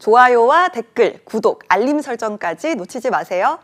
좋아요와 댓글, 구독, 알림 설정까지 놓치지 마세요.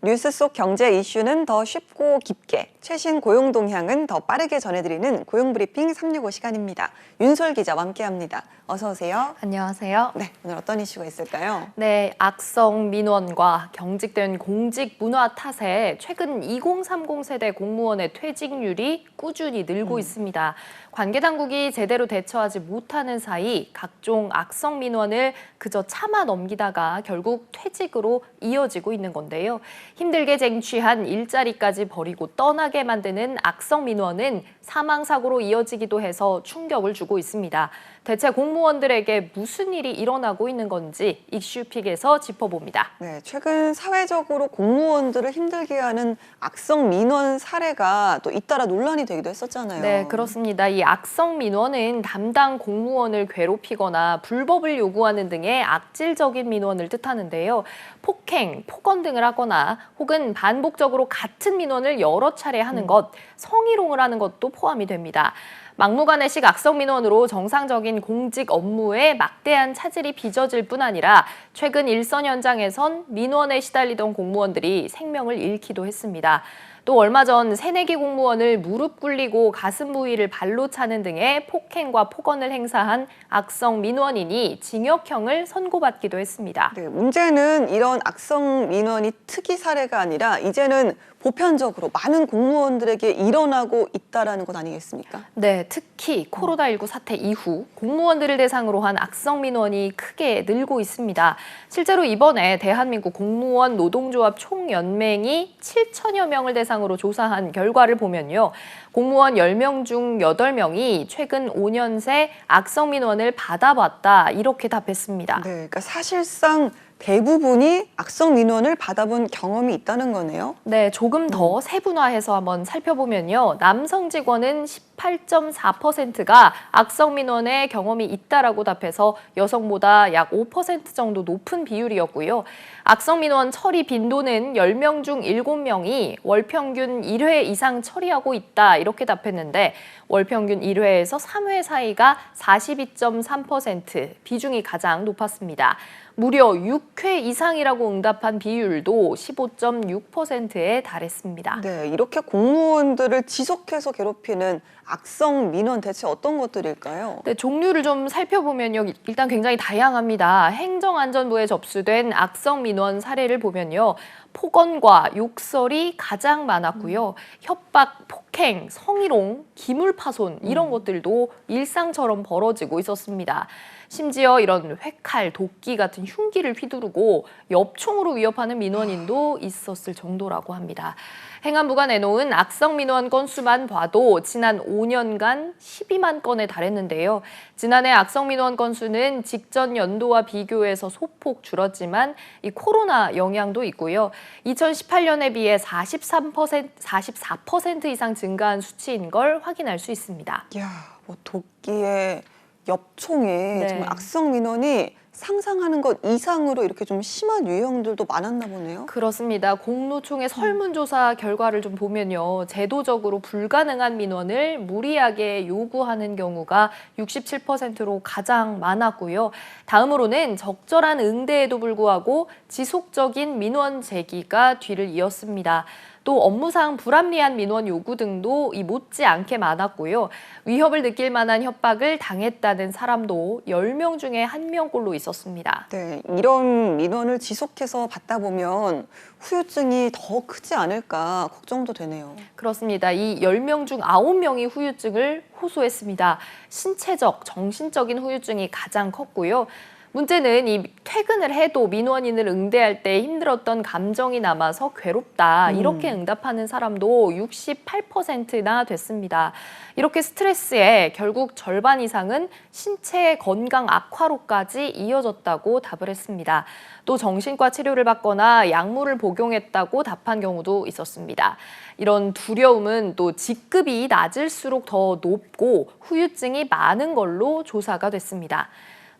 뉴스 속 경제 이슈는 더 쉽고 깊게, 최신 고용 동향은 더 빠르게 전해드리는 고용브리핑 365 시간입니다. 윤솔 기자와 함께합니다. 어서 오세요. 안녕하세요. 네, 오늘 어떤 이슈가 있을까요? 네, 악성 민원과 경직된 공직 문화 탓에 최근 2030 세대 공무원의 퇴직률이 꾸준히 늘고 있습니다. 관계 당국이 제대로 대처하지 못하는 사이 각종 악성 민원을 그저 참아 넘기다가 결국 퇴직으로 이어지고 있는 건데요. 힘들게 쟁취한 일자리까지 버리고 떠나게 만드는 악성 민원은 사망사고로 이어지기도 해서 충격을 주고 있습니다. 대체 공무원들에게 무슨 일이 일어나고 있는 건지 이슈픽에서 짚어봅니다. 네, 최근 사회적으로 공무원들을 힘들게 하는 악성 민원 사례가 또 잇따라 논란이 되기도 했었잖아요. 네, 그렇습니다. 이 악성 민원은 담당 공무원을 괴롭히거나 불법을 요구하는 등의 악질적인 민원을 뜻하는데요. 폭행, 폭언 등을 하거나 혹은 반복적으로 같은 민원을 여러 차례 하는 것, 성희롱을 하는 것도 포함이 됩니다. 막무가내식 악성 민원으로 정상적인 공직 업무에 막대한 차질이 빚어질 뿐 아니라 최근 일선 현장에선 민원에 시달리던 공무원들이 생명을 잃기도 했습니다. 또 얼마 전 새내기 공무원을 무릎 꿇리고 가슴 부위를 발로 차는 등의 폭행과 폭언을 행사한 악성 민원인이 징역형을 선고받기도 했습니다. 네, 문제는 이런 악성 민원이 특이 사례가 아니라 이제는 보편적으로 많은 공무원들에게 일어나고 있다는 것 아니겠습니까? 네, 특히 코로나19 사태 이후 공무원들을 대상으로 한 악성 민원이 크게 늘고 있습니다. 실제로 이번에 대한민국 공무원 노동조합 총연맹이 7천여 명을 대상으로 조사한 결과를 보면요. 공무원 10명 중 8명이 최근 5년 새 악성 민원을 받아봤다 이렇게 답했습니다. 네, 그러니까 사실상 대부분이 악성 민원을 받아본 경험이 있다는 거네요. 네, 조금 더 세분화해서 한번 살펴보면요. 남성 직원은 18.4%가 악성 민원의 경험이 있다라고 답해서 여성보다 약 5% 정도 높은 비율이었고요. 악성 민원 처리 빈도는 10명 중 7명이 월 평균 1회 이상 처리하고 있다 이렇게 답했는데 월 평균 1회에서 3회 사이가 42.3%, 비중이 가장 높았습니다. 무려 6회 이상이라고 응답한 비율도 15.6%에 달했습니다. 네, 이렇게 공무원들을 지속해서 괴롭히는 악성 민원 대체 어떤 것들일까요? 네, 종류를 좀 살펴보면요. 일단 굉장히 다양합니다. 행정안전부에 접수된 악성 민원 사례를 보면요. 폭언과 욕설이 가장 많았고요. 협박, 폭행, 성희롱, 기물파손 이런 것들도 일상처럼 벌어지고 있었습니다. 심지어 이런 회칼, 도끼 같은 흉기를 휘두르고 엽총으로 위협하는 민원인도 있었을 정도라고 합니다. 행안부가 내놓은 악성 민원 건수만 봐도 지난 5년간 12만 건에 달했는데요. 지난해 악성 민원 건수는 직전 연도와 비교해서 소폭 줄었지만 이 코로나 영향도 있고요. 2018년에 비해 44% 이상 증가한 수치인 걸 확인할 수 있습니다. 이야, 뭐 도끼에 엽총에 네. 정말 악성 민원이 상상하는 것 이상으로 이렇게 좀 심한 유형들도 많았나 보네요. 그렇습니다. 공노총의 설문조사 결과를 좀 보면요. 제도적으로 불가능한 민원을 무리하게 요구하는 경우가 67%로 가장 많았고요. 다음으로는 적절한 응대에도 불구하고 지속적인 민원 제기가 뒤를 이었습니다. 또 업무상 불합리한 민원 요구 등도 못지않게 많았고요. 위협을 느낄 만한 협박을 당했다는 사람도 10명 중에 1명꼴로 있었습니다. 네, 이런 민원을 지속해서 받다 보면 후유증이 더 크지 않을까 걱정도 되네요. 그렇습니다. 이 10명 중 9명이 후유증을 호소했습니다. 신체적, 정신적인 후유증이 가장 컸고요. 문제는 이 퇴근을 해도 민원인을 응대할 때 힘들었던 감정이 남아서 괴롭다 이렇게 응답하는 사람도 68%나 됐습니다. 이렇게 스트레스에 결국 절반 이상은 신체 건강 악화로까지 이어졌다고 답을 했습니다. 또 정신과 치료를 받거나 약물을 복용했다고 답한 경우도 있었습니다. 이런 두려움은 또 직급이 낮을수록 더 높고 후유증이 많은 걸로 조사가 됐습니다.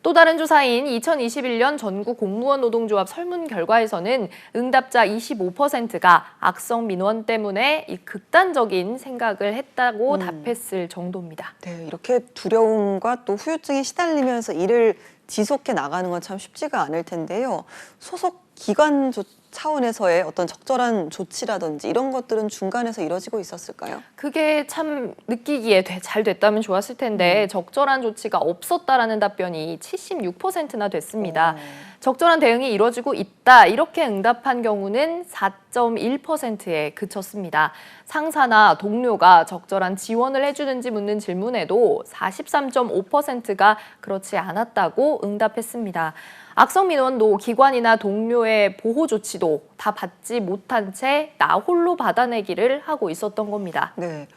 또 다른 조사인 2021년 전국 공무원 노동조합 설문 결과에서는 응답자 25%가 악성 민원 때문에 이 극단적인 생각을 했다고 답했을 정도입니다. 네, 이렇게 두려움과 또 후유증에 시달리면서 일을 지속해 나가는 건 참 쉽지가 않을 텐데요. 소속 기관 차원에서의 어떤 적절한 조치라든지 이런 것들은 중간에서 이뤄지고 있었을까요? 그게 참 느끼기에 잘 됐다면 좋았을 텐데 적절한 조치가 없었다라는 답변이 76%나 됐습니다. 적절한 대응이 이루어지고 있다 이렇게 응답한 경우는 4.1%에 그쳤습니다. 상사나 동료가 적절한 지원을 해주는지 묻는 질문에도 43.5%가 그렇지 않았다고 응답했습니다. 악성 민원도 기관이나 동료의 보호 조치도 다 받지 못한 채 나 홀로 받아내기를 하고 있었던 겁니다. 네.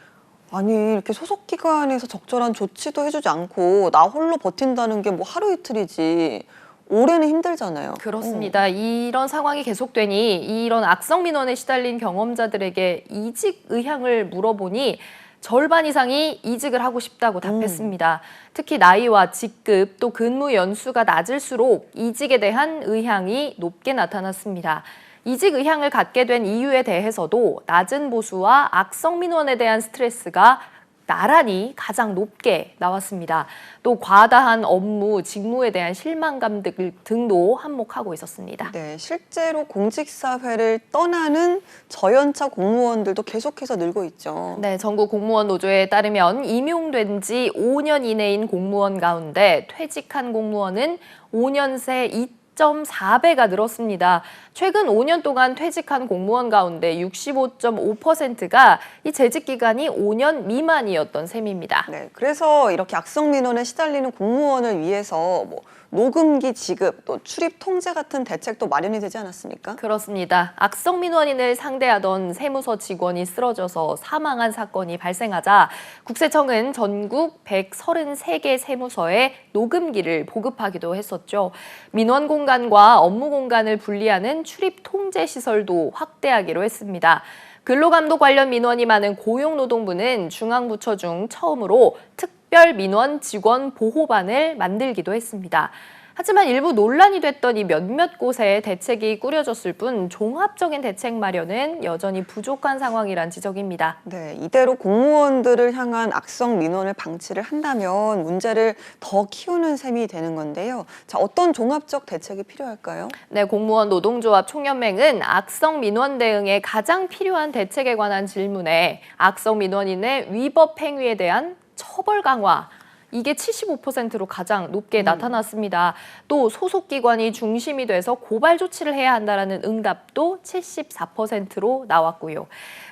아니 이렇게 소속 기관에서 적절한 조치도 해주지 않고 나 홀로 버틴다는 게 뭐 하루 이틀이지 올해는 힘들잖아요. 그렇습니다. 이런 상황이 계속되니 이런 악성 민원에 시달린 경험자들에게 이직 의향을 물어보니 절반 이상이 이직을 하고 싶다고 답했습니다. 특히 나이와 직급 또 근무 연수가 낮을수록 이직에 대한 의향이 높게 나타났습니다. 이직 의향을 갖게 된 이유에 대해서도 낮은 보수와 악성 민원에 대한 스트레스가 나란히 가장 높게 나왔습니다. 또 과다한 업무, 직무에 대한 실망감 등도 한몫하고 있었습니다. 네, 실제로 공직사회를 떠나는 저연차 공무원들도 계속해서 늘고 있죠. 네, 전국 공무원 노조에 따르면 임용된 지 5년 이내인 공무원 가운데 퇴직한 공무원은 5년 새 2.4배가 늘었습니다. 최근 5년 동안 퇴직한 공무원 가운데 65.5%가 이 재직 기간이 5년 미만이었던 셈입니다. 네, 그래서 이렇게 악성 민원에 시달리는 공무원을 위해서 뭐 노금기 지급, 또 출입 통제 같은 대책도 마련이 되지 않았습니까? 그렇습니다. 악성 민원인을 상대하던 세무서 직원이 쓰러져서 사망한 사건이 발생하자 국세청은 전국 133개 세무서에 노금기를 보급하기도 했었죠. 민원 공간과 업무 공간을 분리하는 출입 통제 시설도 확대하기로 했습니다. 근로감독 관련 민원이 많은 고용노동부는 중앙부처 중 처음으로 특별 민원 직원 보호반을 만들기도 했습니다. 하지만 일부 논란이 됐던 이 몇몇 곳에 대책이 꾸려졌을 뿐 종합적인 대책 마련은 여전히 부족한 상황이란 지적입니다. 네, 이대로 공무원들을 향한 악성 민원을 방치를 한다면 문제를 더 키우는 셈이 되는 건데요. 자, 어떤 종합적 대책이 필요할까요? 네, 공무원 노동조합 총연맹은 악성 민원 대응에 가장 필요한 대책에 관한 질문에 악성 민원인의 위법 행위에 대한 처벌 강화, 이게 75%로 가장 높게 나타났습니다. 또 소속기관이 중심이 돼서 고발 조치를 해야 한다는 응답도 74%로 나왔고요.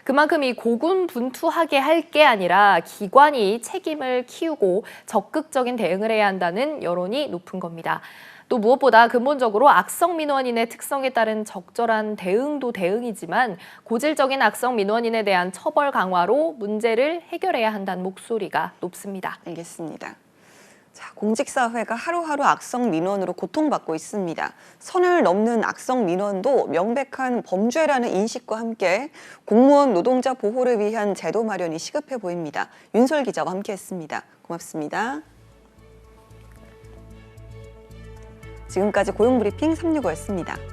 그만큼 이 고군분투하게 할 게 아니라 기관이 책임을 키우고 적극적인 대응을 해야 한다는 여론이 높은 겁니다. 또 무엇보다 근본적으로 악성 민원인의 특성에 따른 적절한 대응도 대응이지만 고질적인 악성 민원인에 대한 처벌 강화로 문제를 해결해야 한다는 목소리가 높습니다. 알겠습니다. 자, 공직사회가 하루하루 악성 민원으로 고통받고 있습니다. 선을 넘는 악성 민원도 명백한 범죄라는 인식과 함께 공무원 노동자 보호를 위한 제도 마련이 시급해 보입니다. 윤솔 기자와 함께했습니다. 고맙습니다. 지금까지 고용브리핑 365였습니다.